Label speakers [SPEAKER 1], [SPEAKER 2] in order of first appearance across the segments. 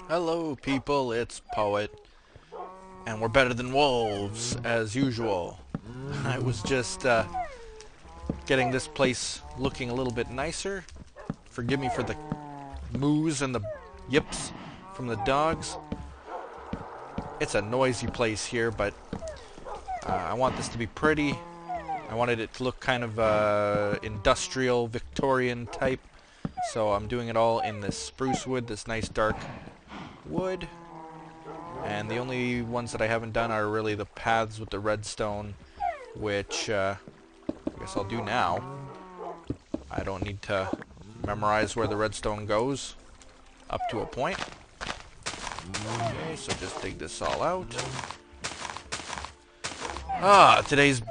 [SPEAKER 1] Hello people, it's Poet, and we're better than wolves, as usual. I was just getting this place looking a little bit nicer. Forgive me for the moos and the yips from the dogs. It's a noisy place here, but I want this to be pretty. I wanted it to look kind of industrial, Victorian type. So I'm doing it all in this spruce wood, this nice dark wood. And the only ones that I haven't done are really the paths with the redstone, which I guess I'll do now. I don't need to memorize where the redstone goes up to a point. Okay, so just dig this all out. Today's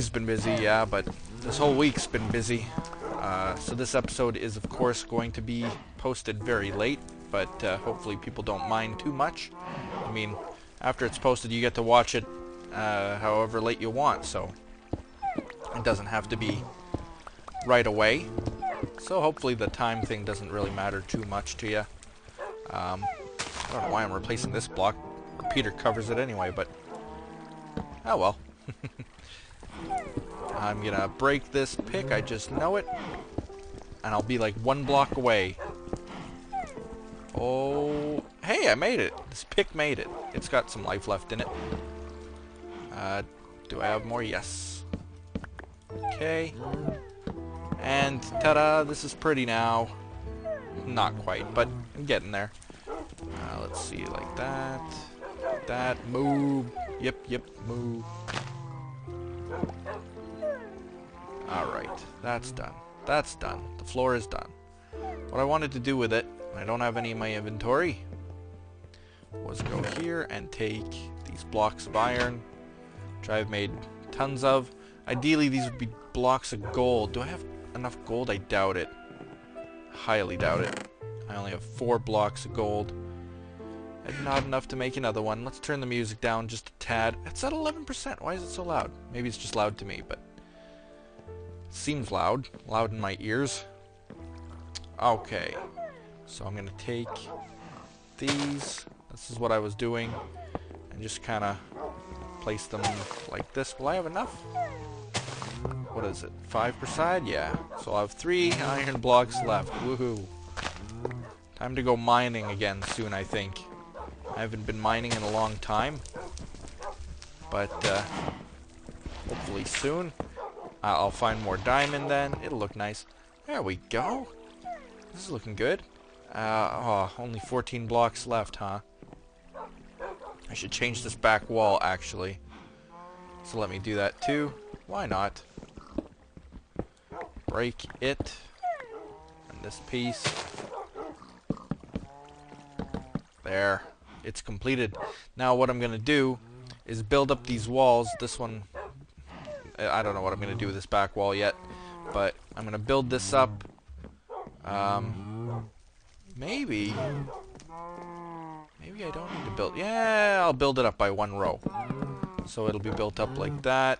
[SPEAKER 1] been busy, yeah, but this whole week's been busy. So this episode is, of course, going to be posted very late, but hopefully people don't mind too much. I mean, after it's posted, you get to watch it however late you want, so it doesn't have to be right away. So hopefully the time thing doesn't really matter too much to you. I don't know why I'm replacing this block. Repeater covers it anyway, but oh well. I'm gonna break this pick, I just know it. And I'll be like one block away. Oh, hey, I made it. This pick made it. It's got some life left in it. Do I have more? Yes. Okay. And ta-da, this is pretty now. Not quite, but I'm getting there. Let's see, like that. That, move. Yep, move. Alright, that's done. That's done. The floor is done. What I wanted to do with it, I don't have any in my inventory, was go here and take these blocks of iron, which I've made tons of. Ideally, these would be blocks of gold. Do I have enough gold? I doubt it. Highly doubt it. I only have 4 blocks of gold. And not enough to make another one. Let's turn the music down just a tad. It's at 11%. Why is it so loud? Maybe it's just loud to me, but it seems loud. Loud in my ears. Okay. So I'm going to take these. This is what I was doing. And just kind of place them like this. Will I have enough? What is it? 5 per side? Yeah. So I'll have 3 iron blocks left. Woohoo. Time to go mining again soon, I think. I haven't been mining in a long time. But hopefully soon. I'll find more diamond then. It'll look nice. There we go. This is looking good. Only 14 blocks left, huh? I should change this back wall, actually. So let me do that too. Why not? Break it. And this piece. There. It's completed. Now what I'm going to do is build up these walls. This one, I don't know what I'm going to do with this back wall yet. But I'm going to build this up. Maybe I don't need to build. Yeah, I'll build it up by 1 row. So it'll be built up like that.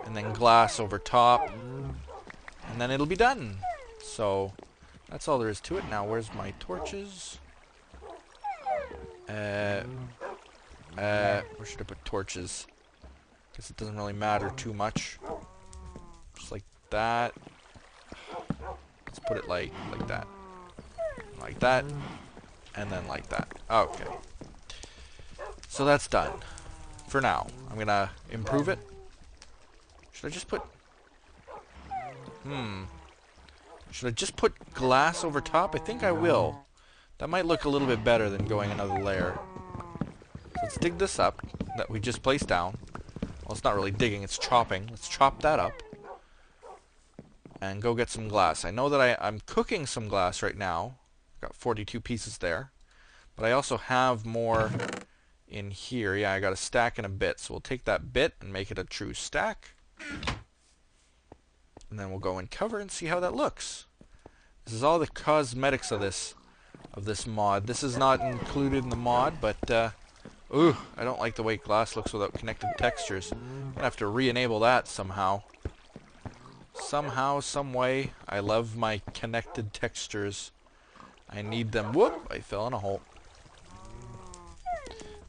[SPEAKER 1] And then glass over top. And then it'll be done. So that's all there is to it. Now where's my torches? Where should I put torches? Guess it doesn't really matter too much. Just like that. Let's put it like that. Like that. And then like that. Okay. So that's done. For now. I'm gonna improve it. Should I just put... Should I just put glass over top? I think I will. That might look a little bit better than going another layer. So let's dig this up that we just placed down. Well, it's not really digging, it's chopping. Let's chop that up. And go get some glass. I know that I'm cooking some glass right now. Got 42 pieces there. But I also have more in here. Yeah, I got a stack and a bit. So we'll take that bit and make it a true stack. And then we'll go and cover and see how that looks. This is all the cosmetics of this mod. This is not included in the mod, but ooh, I don't like the way glass looks without connected textures. I'm gonna have to re-enable that somehow. Somehow, some way. I love my connected textures. I need them. Whoop! I fell in a hole.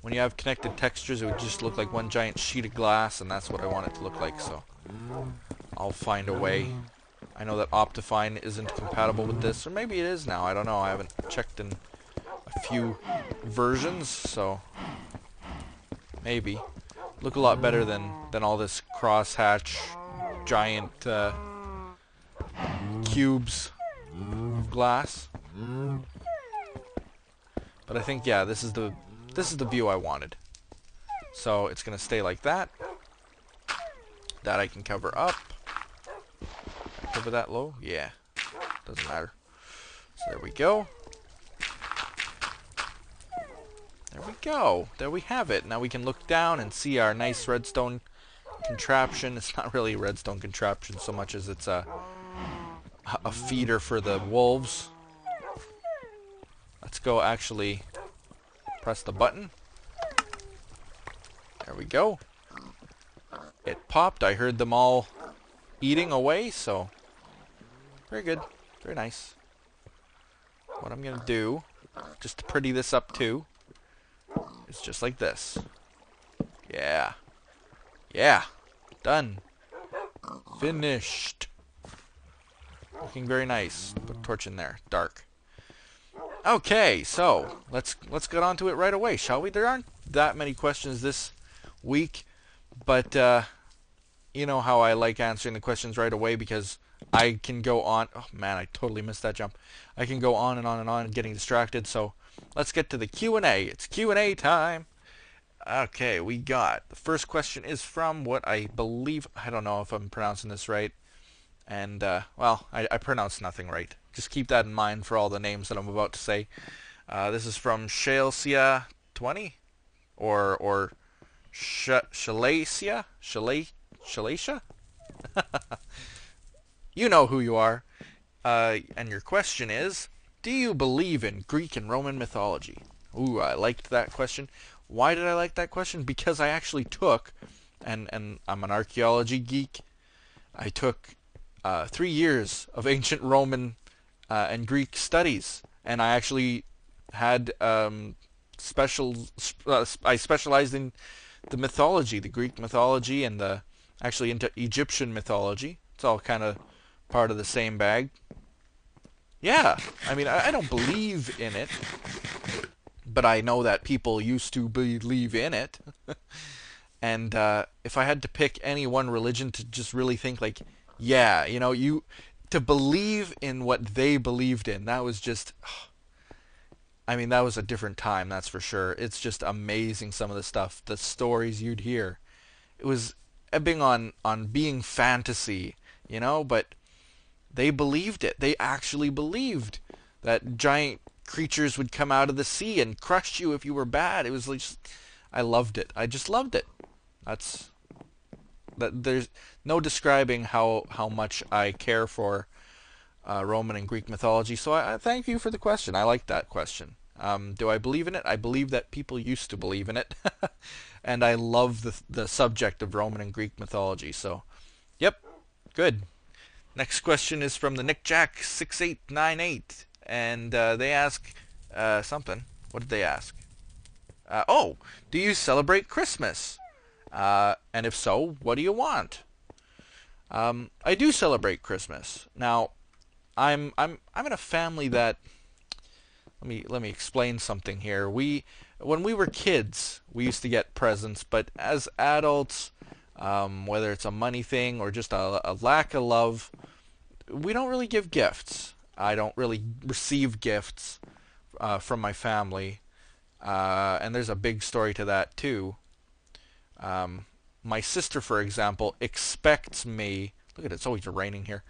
[SPEAKER 1] when you have connected textures, it would just look like one giant sheet of glass, and that's what I want it to look like, so I'll find a way. I know that Optifine isn't compatible with this, or maybe it is now, I don't know, I haven't checked in a few versions, so maybe. Look a lot better than all this crosshatch giant cubes of glass. But I think, yeah, this is the view I wanted. So it's gonna stay like that. That I can cover up. Cover that low? Yeah. Doesn't matter. So there we go. There we go. There we have it. Now we can look down and see our nice redstone contraption. It's not really a redstone contraption so much as it's a feeder for the wolves. Let's go actually press the button. There we go. It popped. I heard them all eating away, so very good. Very nice. What I'm going to do, just to pretty this up too, is just like this. Yeah. Yeah. Done. Finished. Looking very nice. Put a torch in there. Dark. Okay, so let's get on to it right away, shall we? There aren't that many questions this week, but you know how I like answering the questions right away because I can go on. Oh man, I totally missed that jump. I can go on and on and on, getting distracted. So let's get to the Q&A. It's Q&A time. Okay, we got the first question is from what I believe. I don't know if I'm pronouncing this right. And, well, I pronounce nothing right. Just keep that in mind for all the names that I'm about to say. This is from Shalesia20? Or Shalacia? Shalacia? You know who you are. And your question is, do you believe in Greek and Roman mythology? Ooh, I liked that question. Why did I like that question? Because I actually took, and I'm an archaeology geek, I took 3 years of ancient Roman and Greek studies, and I actually had I specialized in the mythology, the Greek mythology, and actually into Egyptian mythology. It's all kind of part of the same bag. Yeah, I mean, I don't believe in it, but I know that people used to believe in it. And if I had to pick any one religion to just really think like, yeah, you know, to believe in what they believed in, that was just, I mean, that was a different time, that's for sure. It's just amazing, some of the stuff, the stories you'd hear. It was ebbing on being fantasy, you know, but they believed it. They actually believed that giant creatures would come out of the sea and crush you if you were bad. It was like, I loved it. I just loved it. There's no describing how much I care for Roman and Greek mythology. So I thank you for the question. I like that question. Do I believe in it? I believe that people used to believe in it, and I love the subject of Roman and Greek mythology. So, yep, good. Next question is from the NickJack6898, and they ask something. What did they ask? Oh, do you celebrate Christmas? And if so, what do you want? I do celebrate Christmas. Now, I'm in a family that, let me explain something here. When we were kids, we used to get presents, but as adults, whether it's a money thing or just a lack of love, we don't really give gifts. I don't really receive gifts from my family, and there's a big story to that too. My sister, for example, expects me... Look at it, it's always raining here.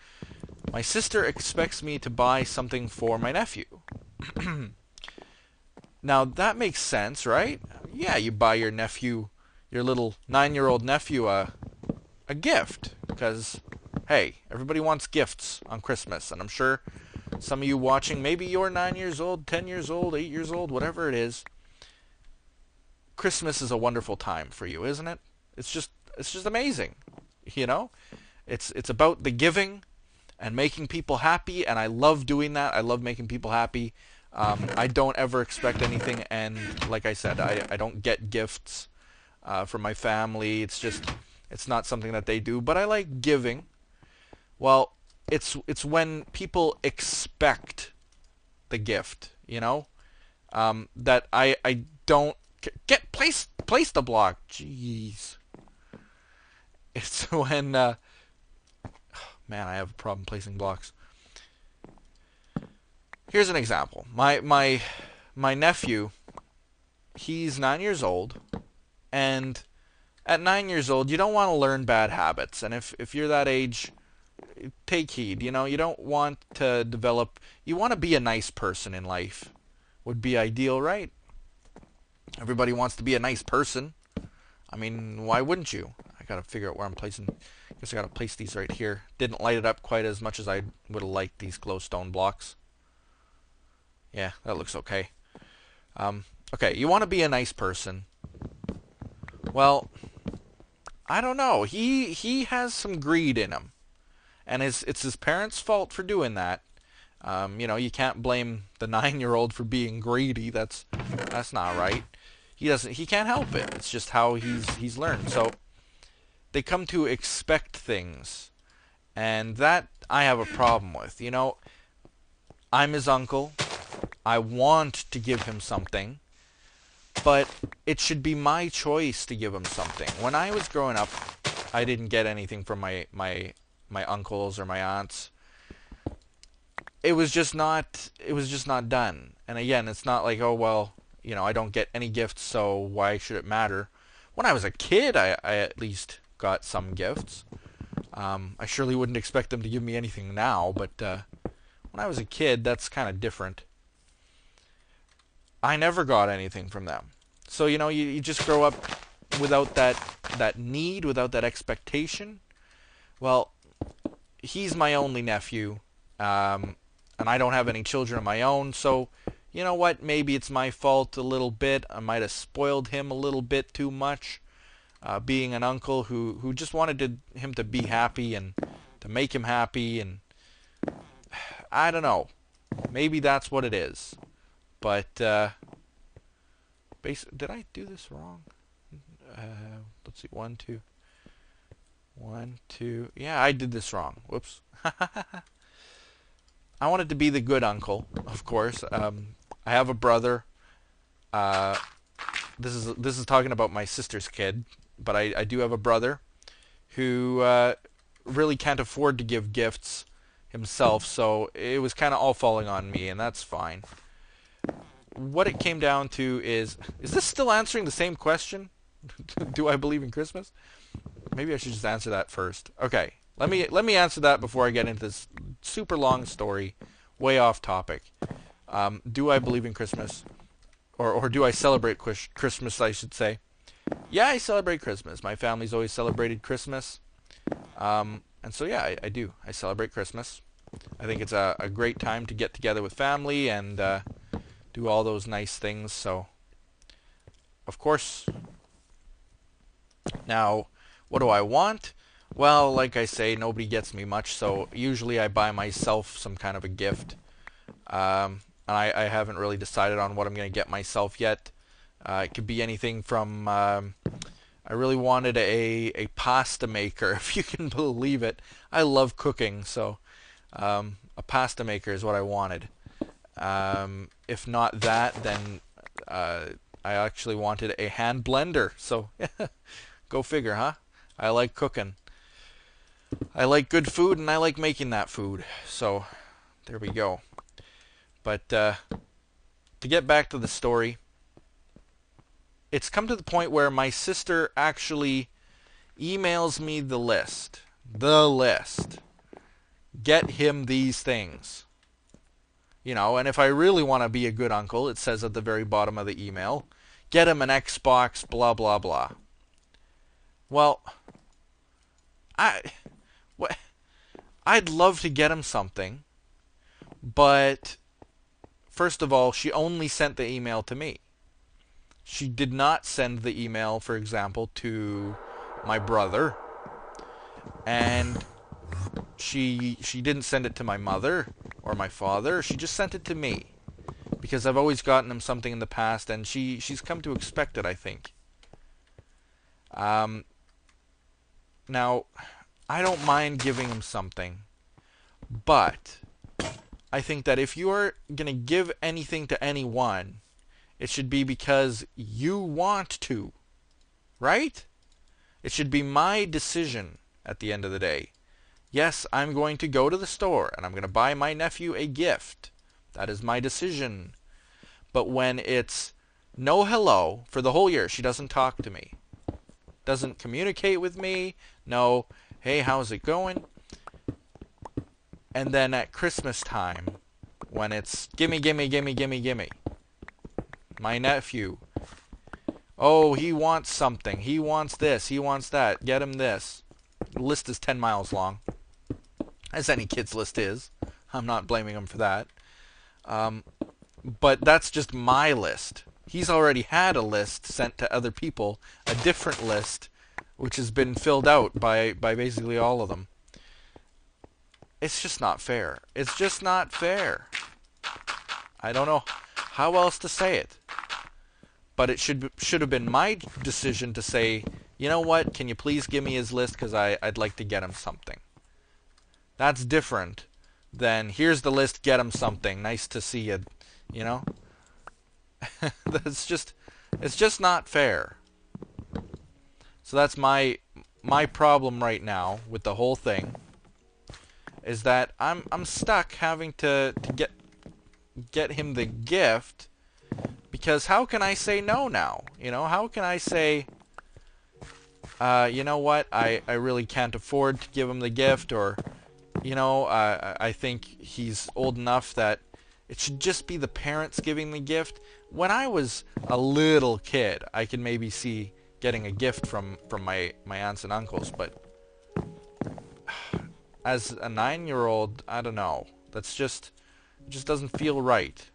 [SPEAKER 1] My sister expects me to buy something for my nephew. Now, that makes sense, right? Yeah, you buy your nephew, your little 9-year-old nephew, a gift. Because, hey, everybody wants gifts on Christmas. And I'm sure some of you watching, maybe you're 9 years old, 10 years old, 8 years old, whatever it is. Christmas is a wonderful time for you, isn't it? It's just amazing, you know? It's about the giving and making people happy, and I love doing that. I love making people happy. I don't ever expect anything, and like I said, I don't get gifts from my family. It's not something that they do, but I like giving. Well, it's when people expect the gift, you know, that I don't place the block. Jeez, it's when man, I have a problem placing blocks. Here's an example. My nephew, he's 9 years old, and at 9 years old, you don't want to learn bad habits, and if you're that age, take heed. You know, you don't want to develop. You want to be a nice person in life. Would be ideal, right? Everybody wants to be a nice person. I mean, why wouldn't you? I gotta figure out where I'm placing. I guess I gotta place these right here. Didn't light it up quite as much as I would have liked these glowstone blocks. Yeah, that looks okay. Okay, you want to be a nice person. Well, I don't know. He has some greed in him, and it's his parents' fault for doing that. You know, you can't blame the 9-year-old for being greedy. That's not right. He can't help it. It's just how he's learned. So they come to expect things, and that I have a problem with. You know, I'm his uncle. I want to give him something, but it should be my choice to give him something. When I was growing up, I didn't get anything from my uncles or my aunts. It was just not done. And again, it's not like, oh well, you know, I don't get any gifts, so why should it matter? When I was a kid, I at least got some gifts. I surely wouldn't expect them to give me anything now, but when I was a kid, that's kind of different. I never got anything from them. So, you know, you just grow up without that need, without that expectation. Well, he's my only nephew, and I don't have any children of my own, so you know what? Maybe it's my fault a little bit. I might have spoiled him a little bit too much, being an uncle who just wanted him to be happy and to make him happy, and I don't know. Maybe that's what it is. But did I do this wrong? Let's see. 1, 2. 1, 2. Yeah, I did this wrong. Whoops. I wanted to be the good uncle, of course. I have a brother. This is talking about my sister's kid, but I do have a brother who really can't afford to give gifts himself, so it was kind of all falling on me, and that's fine. What it came down to is this still answering the same question? Do I believe in Christmas? Maybe I should just answer that first. Okay, let me answer that before I get into this super long story, way off topic. Do I believe in Christmas? Or do I celebrate Christmas, I should say. Yeah, I celebrate Christmas. My family's always celebrated Christmas. And so yeah, I do. I celebrate Christmas. I think it's a great time to get together with family and do all those nice things. So, of course. Now, what do I want? Well, like I say, nobody gets me much, so usually I buy myself some kind of a gift. And I haven't really decided on what I'm going to get myself yet. It could be anything from... I really wanted a pasta maker, if you can believe it. I love cooking, so a pasta maker is what I wanted. If not that, then I actually wanted a hand blender. So go figure, huh? I like cooking. I like good food, and I like making that food. So there we go. But to get back to the story, it's come to the point where my sister actually emails me the list. The list. Get him these things. You know, and if I really want to be a good uncle, it says at the very bottom of the email, get him an Xbox, blah, blah, blah. Well, I'd love to get him something, but first of all, she only sent the email to me. She did not send the email, for example, to my brother, and she didn't send it to my mother or my father. She just sent it to me. because I've always gotten him something in the past, and she's come to expect it, I think. Now, I don't mind giving him something, but I think that if you're going to give anything to anyone, it should be because you want to, right? It should be my decision at the end of the day. Yes, I'm going to go to the store and I'm going to buy my nephew a gift. That is my decision. But when it's no hello for the whole year, she doesn't talk to me, doesn't communicate with me, no, hey, how's it going? And then at Christmas time, when it's gimme, gimme, gimme, gimme, gimme, my nephew, oh, he wants something, he wants this, he wants that, get him this. The list is 10 miles long, as any kid's list is. I'm not blaming him for that. But that's just my list. He's already had a list sent to other people, a different list, which has been filled out by basically all of them. It's just not fair. It's just not fair. I don't know how else to say it. But it should have been my decision to say, you know what, can you please give me his list because I'd like to get him something. That's different than, here's the list, get him something. Nice to see you, you know? It's just not fair. So that's my problem right now with the whole thing, is that I'm stuck having to get him the gift, because how can I say no now? You know, how can I say, you know what, I really can't afford to give him the gift, or, you know, I think he's old enough that it should just be the parents giving the gift. When I was a little kid, I could maybe see getting a gift from my aunts and uncles, but as a 9-year-old, I don't know. It just doesn't feel right.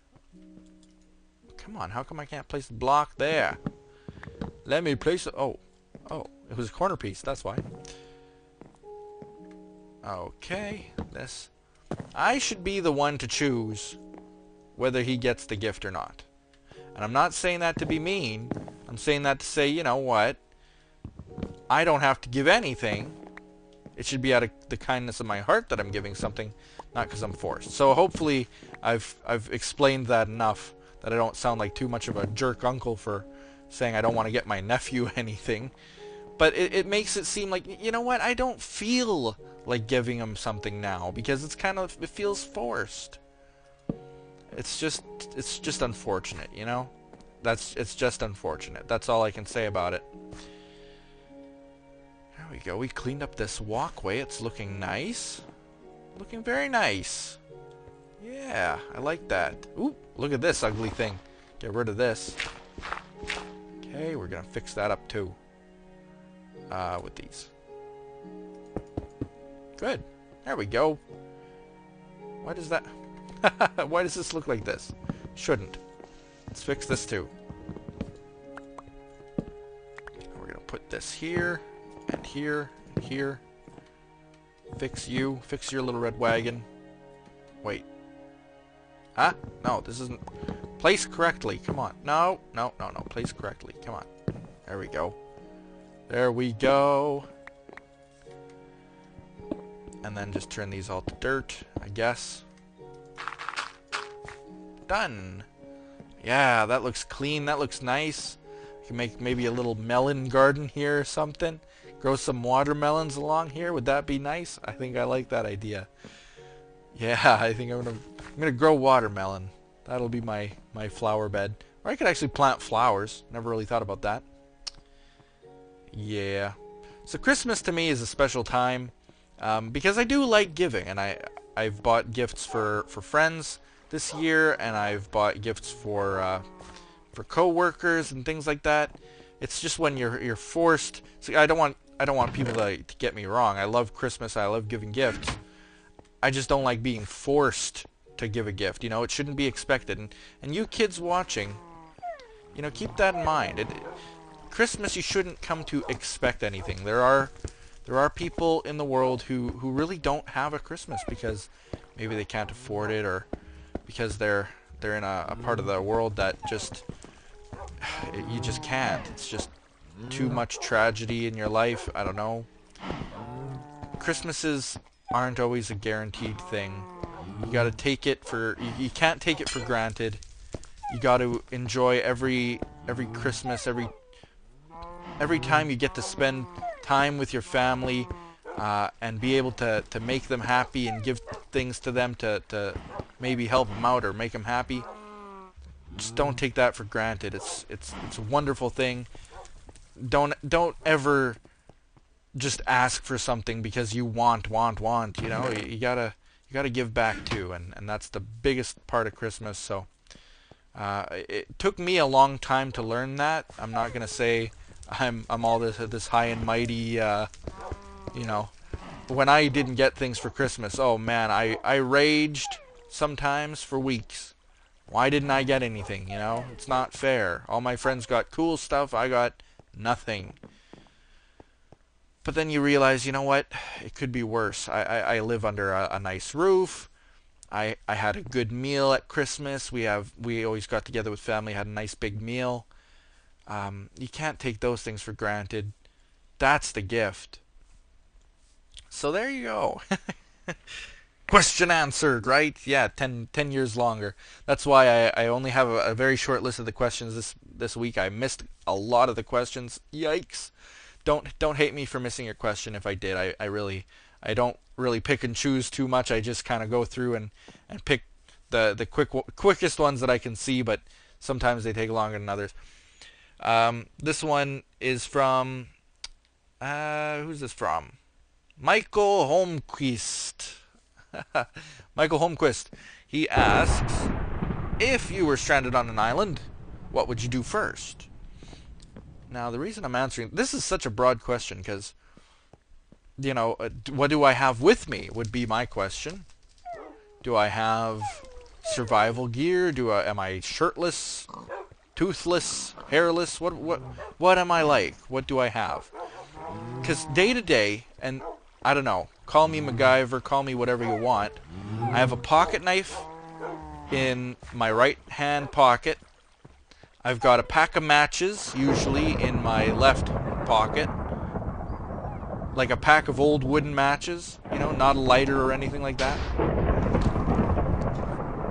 [SPEAKER 1] Come on, how come I can't place the block there? Let me place it. Oh, it was a corner piece, that's why. Okay, this. I should be the one to choose whether he gets the gift or not. And I'm not saying that to be mean. I'm saying that to say, you know what? I don't have to give anything. It should be out of the kindness of my heart that I'm giving something, not because I'm forced. So hopefully I've explained that enough that I don't sound like too much of a jerk uncle for saying I don't want to get my nephew anything. But it makes it seem like, you know what? I don't feel like giving him something now because it feels forced. It's just unfortunate, you know? It's just unfortunate. That's all I can say about it. There we go. We cleaned up this walkway. It's looking nice. Looking very nice. Yeah, I like that. Ooh, look at this ugly thing. Get rid of this. Okay, we're gonna fix that up too. With these. Good. There we go. Why does that... Why does this look like this? Shouldn't. Let's fix this too. We're gonna put this here, and here, and here. Fix you. Fix your little red wagon. Wait. Huh? No, this isn't... Place correctly. Come on. No. Place correctly. Come on. There we go. There we go. And then just turn these all to dirt, I guess. Done. Yeah, that looks clean. That looks nice. I can make maybe a little melon garden here or something. Grow some watermelons along here. Would that be nice? I think I like that idea. Yeah, I think I'm gonna grow watermelon. That'll be my flower bed. Or I could actually plant flowers. Never really thought about that. Yeah. So Christmas to me is a special time because I do like giving, and I've bought gifts for friends this year, and I've bought gifts for co-workers and things like that. It's just when you're forced. See, I don't want people to get me wrong. I love Christmas. I love giving gifts. I just don't like being forced to give a gift. You know, it shouldn't be expected. And you kids watching, you know, keep that in mind. Christmas, you shouldn't come to expect anything. There are people in the world who really don't have a Christmas because maybe they can't afford it, or because they're They're in a part of the world that just you just can't. It's just too much tragedy in your life. I don't know. Christmases aren't always a guaranteed thing. You gotta take it for... You can't take it for granted. You gotta enjoy every Christmas, every time you get to spend time with your family, and be able to make them happy and give things to them to maybe help them out or make them happy. Just don't take that for granted. It's a wonderful thing. Don't ever just ask for something because you want. You know, you gotta give back too, and that's the biggest part of Christmas. So it took me a long time to learn that. I'm not gonna say I'm all this high and mighty. You know, when I didn't get things for Christmas, oh man, I raged sometimes for weeks. Why didn't I get anything? You know, it's not fair. All my friends got cool stuff. I got nothing. But then you realize, you know what? It could be worse. I live under a nice roof. I had a good meal at Christmas. We always got together with family, had a nice big meal. You can't take those things for granted. That's the gift. So there you go. Question answered, right? Yeah, 10 years longer. That's why I only have a very short list of the questions this week. I missed a lot of the questions. Yikes. Don't hate me for missing your question if I did. I don't really pick and choose too much. I just kind of go through and pick the quickest ones that I can see, but sometimes they take longer than others. This one is from who's this from? Michael Holmquist. Michael Holmquist. He asks, if you were stranded on an island, what would you do first? Now, the reason I'm answering... This is such a broad question, because, you know, what do I have with me would be my question. Do I have survival gear? Am I shirtless, toothless, hairless? What am I like? What do I have? Because day to day, and I don't know, call me MacGyver, call me whatever you want, I have a pocket knife in my right hand pocket. I've got a pack of matches, usually in my left pocket. Like a pack of old wooden matches, you know, not a lighter or anything like that.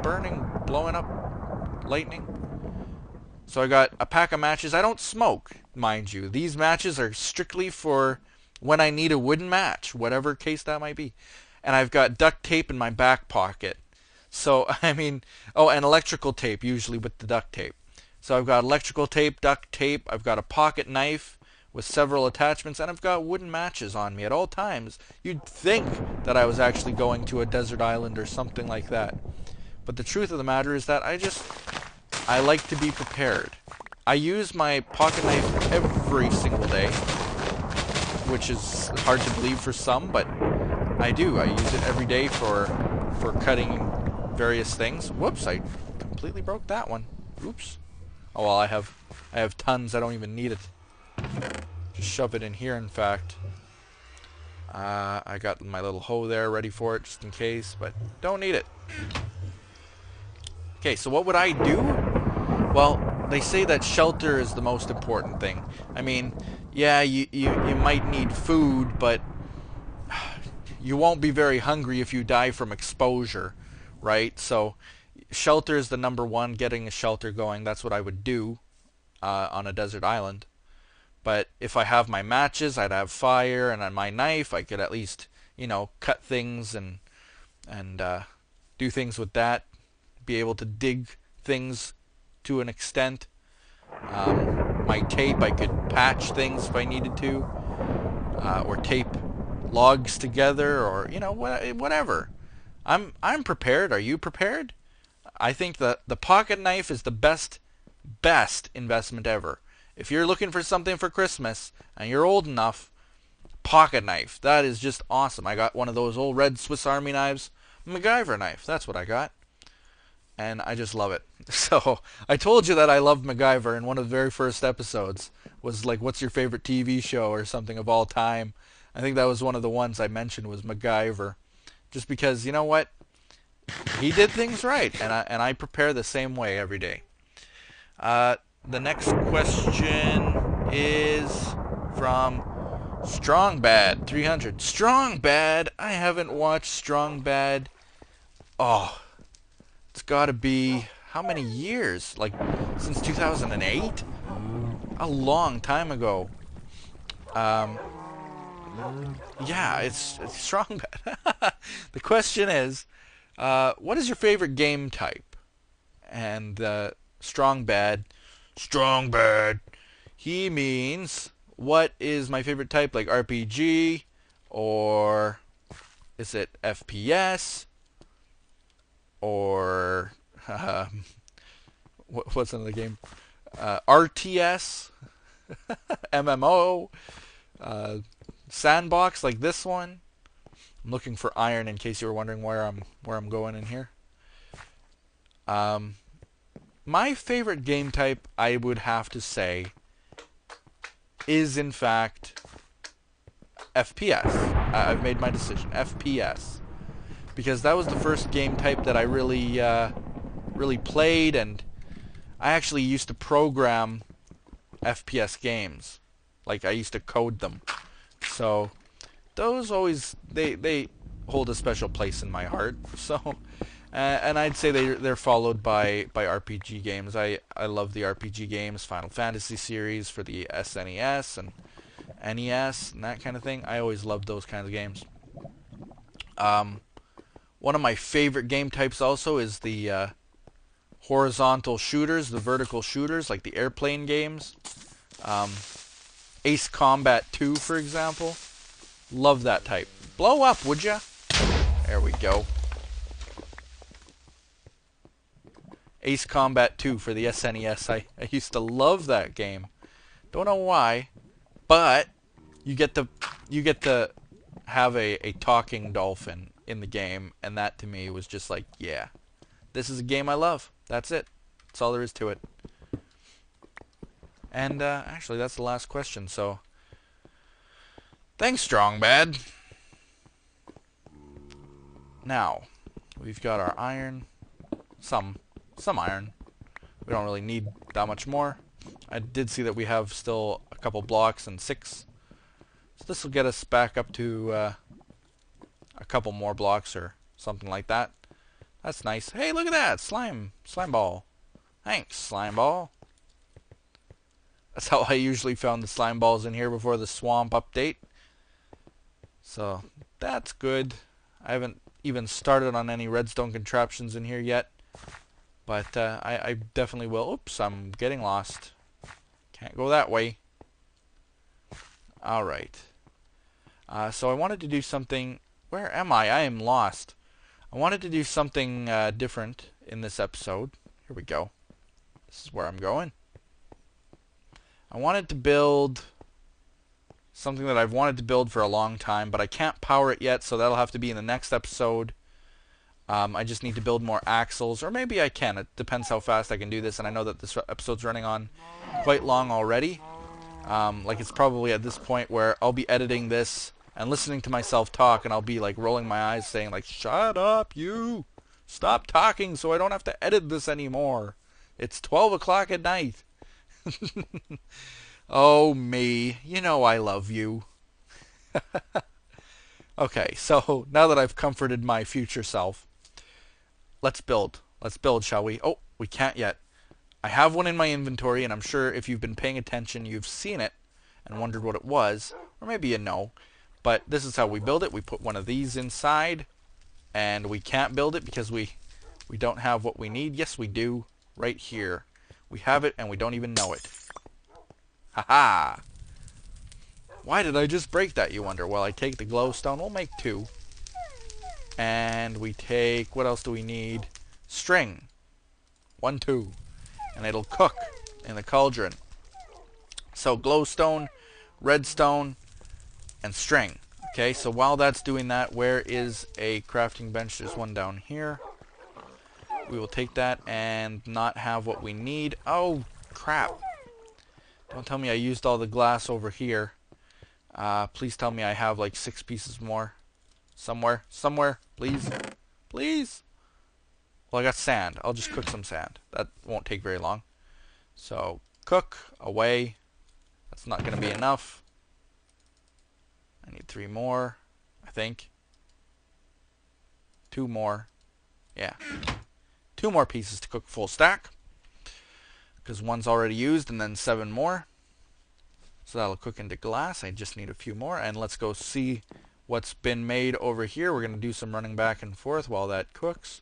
[SPEAKER 1] Burning, blowing up, lightning. So I got a pack of matches. I don't smoke, mind you. These matches are strictly for when I need a wooden match, whatever case that might be. And I've got duct tape in my back pocket. So, I mean, oh, and electrical tape, usually with the duct tape. So I've got electrical tape, duct tape, I've got a pocket knife with several attachments, and I've got wooden matches on me at all times. You'd think that I was actually going to a desert island or something like that. But the truth of the matter is that I like to be prepared. I use my pocket knife every single day, which is hard to believe for some, but I do. I use it every day for cutting various things. Whoops, I completely broke that one. Oops. Oh well, I have tons. I don't even need it. Just shove it in here, in fact. I got my little hoe there ready for it just in case, but don't need it. Okay, so what would I do? Well, they say that shelter is the most important thing. I mean, yeah, you might need food, but you won't be very hungry if you die from exposure, right? So shelter is the number one, getting a shelter going. That's what I would do on a desert island. But if I have my matches, I'd have fire, and on my knife, I could at least, you know, cut things and do things with that. Be able to dig things to an extent. My tape, I could patch things if I needed to, or tape logs together, or you know, whatever. I'm prepared. Are you prepared? I think that the pocket knife is the best investment ever. If you're looking for something for Christmas and you're old enough, pocket knife. That is just awesome. I got one of those old red Swiss Army knives, MacGyver knife. That's what I got. And I just love it. So, I told you that I loved MacGyver in one of the very first episodes. Was like, what's your favorite TV show or something of all time? I think that was one of the ones I mentioned was MacGyver. Just because, you know what? He did things right, and I prepare the same way every day. The next question is from Strong Bad 300. Strong Bad. I haven't watched Strong Bad. Oh, it's got to be how many years? Like since 2008? A long time ago. Um, yeah, it's Strong Bad. The question is, what is your favorite game type? And Strong Bad, he means, what is my favorite type? Like RPG, or is it FPS, or what's another game? RTS, MMO, uh, sandbox like this one. I'm looking for iron in case you were wondering where I'm going in here. Um, my favorite game type, I would have to say, is in fact FPS. I've made my decision, FPS, because that was the first game type that I really played, and I actually used to program FPS games. Like I used to code them. So those always they hold a special place in my heart. So and I'd say they're followed by RPG games. I love the RPG games, Final Fantasy series for the SNES and NES and that kind of thing. I always loved those kinds of games. One of my favorite game types also is the horizontal shooters, the vertical shooters, like the airplane games. Ace Combat 2, for example. Love that type. Blow up, would ya? There we go. Ace Combat 2 for the SNES. I used to love that game. Don't know why, but you get to have a talking dolphin in the game, and that to me was just like, yeah, this is a game I love. That's it. That's all there is to it. And actually, that's the last question. So, thanks, Strong Bad. Now, we've got our iron. Some iron. We don't really need that much more. I did see that we have still a couple blocks and 6. So this will get us back up to a couple more blocks or something like that. That's nice. Hey, look at that! Slime ball. Thanks, slime ball. That's how I usually found the slime balls in here before the swamp update. So, that's good. I haven't even started on any redstone contraptions in here yet. But I definitely will. Oops, I'm getting lost. Can't go that way. Alright. So I wanted to do something... Where am I? I am lost. I wanted to do something different in this episode. Here we go. This is where I'm going. I wanted to build something that I've wanted to build for a long time, but I can't power it yet, so that'll have to be in the next episode. I just need to build more axles, or maybe I can. It depends how fast I can do this, and I know that this episode's running on quite long already. Like it's probably at this point where I'll be editing this and listening to myself talk, and I'll be like rolling my eyes saying like, shut up, you! Stop talking so I don't have to edit this anymore. It's 12 o'clock at night. Oh, me. You know I love you. Okay, so now that I've comforted my future self, let's build. Let's build, shall we? Oh, we can't yet. I have one in my inventory, and I'm sure if you've been paying attention, you've seen it and wondered what it was. Or maybe you know. But this is how we build it. We put one of these inside, and we can't build it because we don't have what we need. Yes, we do. Right here. We have it, and we don't even know it. Haha! Why did I just break that, you wonder? Well, I take the glowstone. We'll make 2. And we take... What else do we need? String. 1, 2. And it'll cook in the cauldron. So glowstone, redstone, and string. Okay, so while that's doing that, where is a crafting bench? There's one down here. We will take that and not have what we need. Oh, crap. Don't tell me I used all the glass over here. Please tell me I have like 6 pieces more. Somewhere, please. Please. Well, I got sand. I'll just cook some sand. That won't take very long. So, cook away. That's not going to be enough. I need 3 more, I think. 2 more. Yeah. 2 more pieces to cook full stack. Because one's already used, and then 7 more. So that'll cook into glass. I just need a few more. And let's go see what's been made over here. We're going to do some running back and forth while that cooks.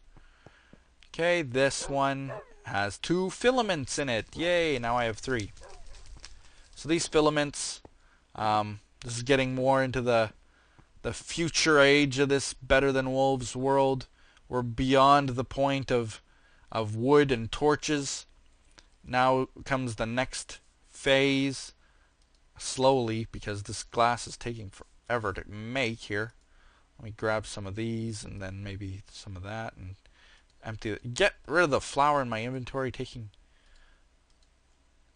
[SPEAKER 1] Okay, this one has 2 filaments in it. Yay, now I have 3. So these filaments, this is getting more into the future age of this Better Than Wolves world. We're beyond the point of wood and torches. Now comes the next phase, slowly, because this glass is taking forever to make here. Let me grab some of these and then maybe some of that and empty it. Get rid of the flour in my inventory taking.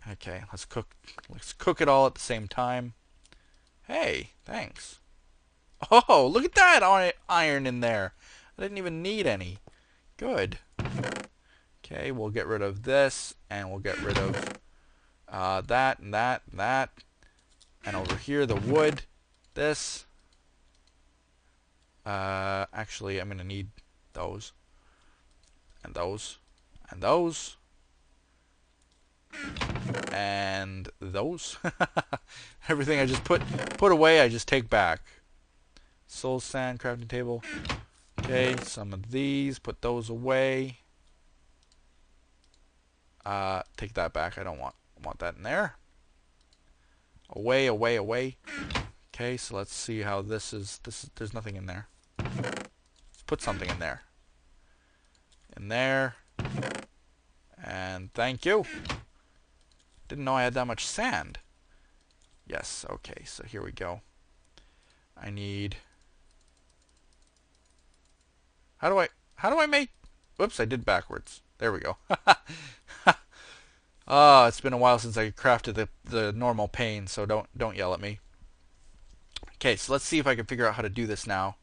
[SPEAKER 1] Okay, let's cook it all at the same time. Hey, thanks. Oh, look at that iron in there. I didn't even need any. Good. Okay, we'll get rid of this, and we'll get rid of that and that and that. And over here, the wood. This. Actually, I'm going to need those. And those. And those. And those. Everything I just put away, I just take back. Soul sand, crafting table. Okay, some of these, put those away. Take that back. I don't want that in there. Away, away, away. Okay, so let's see how this is. There's nothing in there. Let's put something in there. In there. And thank you. Didn't know I had that much sand. Yes, okay, so here we go. I need... How do I make... Whoops, I did backwards. There we go. Oh, it's been a while since I crafted the normal pane, so don't yell at me. Okay, so let's see if I can figure out how to do this now.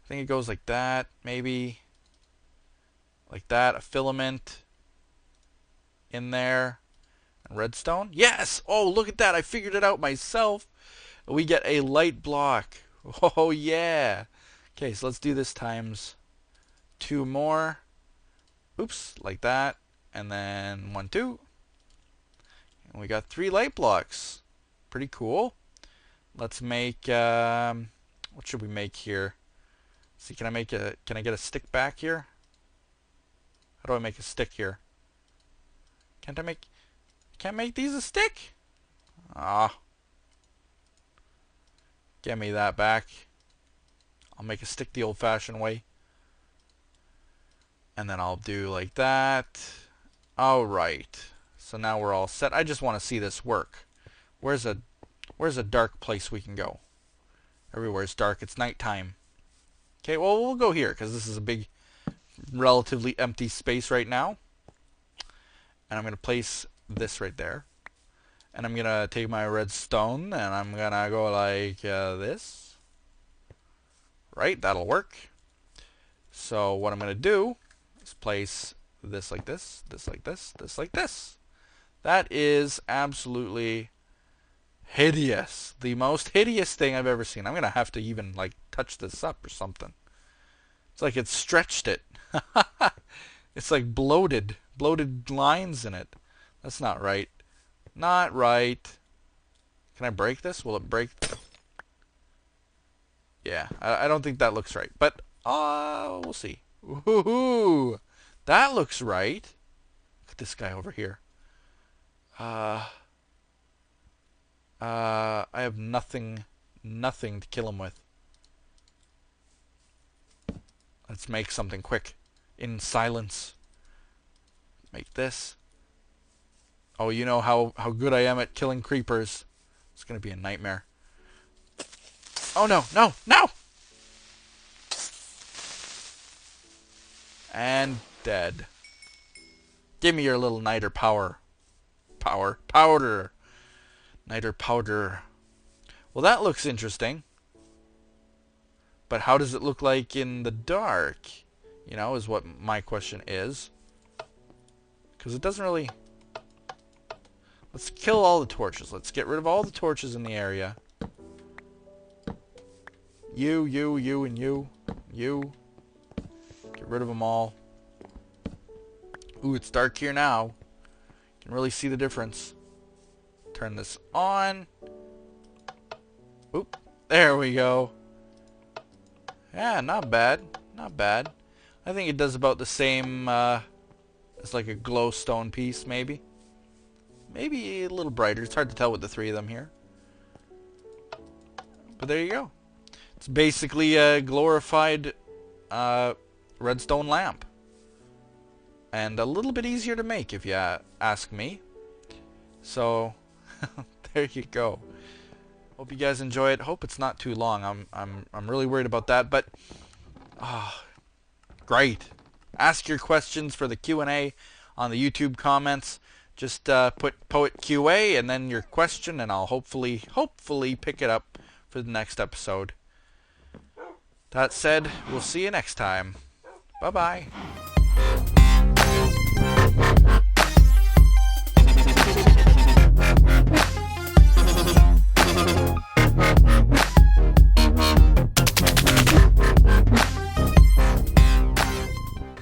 [SPEAKER 1] I think it goes like that, maybe. Like that, a filament in there. And redstone. Yes! Oh, look at that. I figured it out myself. We get a light block. Oh, yeah. Okay, so let's do this times 2 more. Oops, like that. And then 1, 2. And we got 3 light blocks. Pretty cool. Let's make, what should we make here? See, can I get a stick back here? How do I make a stick here? Can't make these a stick? Ah. Give me that back. I'll make a stick the old-fashioned way. And then I'll do like that. Alright. So now we're all set. I just want to see this work. Where's a dark place we can go? Everywhere's dark. It's nighttime. Okay, well, we'll go here, because this is a big, relatively empty space right now. And I'm going to place this right there. And I'm going to take my redstone, and I'm going to go like this. Right, that'll work. So what I'm going to do is place this like this, this like this, this like this. That is absolutely hideous. The most hideous thing I've ever seen. I'm going to have to even like touch this up or something. It's like it stretched it. It's like bloated lines in it. That's not right. Not right. Can I break this? Will it break? Yeah, I don't think that looks right. But, we'll see. Woohoo! That looks right. Look at this guy over here. I have nothing to kill him with. Let's make something quick. In silence. Make this. Oh, you know how good I am at killing creepers. It's going to be a nightmare. Oh, no, no, no! And dead. Give me your little niter powder. Niter powder. Well, that looks interesting. But how does it look like in the dark? You know, is what my question is. Because it doesn't really... Let's kill all the torches. Let's get rid of all the torches in the area. You, and you. You. Get rid of them all. Ooh, it's dark here now. You can really see the difference. Turn this on. Oop. There we go. Yeah, not bad. Not bad. I think it does about the same as like a glowstone piece, maybe. Maybe a little brighter. It's hard to tell with the three of them here. But there you go. It's basically a glorified redstone lamp. And a little bit easier to make, if you ask me. So, there you go. Hope you guys enjoy it. Hope it's not too long. I'm really worried about that, but great. Ask your questions for the Q&A on the YouTube comments. Just put Poet QA and then your question, and I'll hopefully pick it up for the next episode. That said, we'll see you next time. Bye-bye.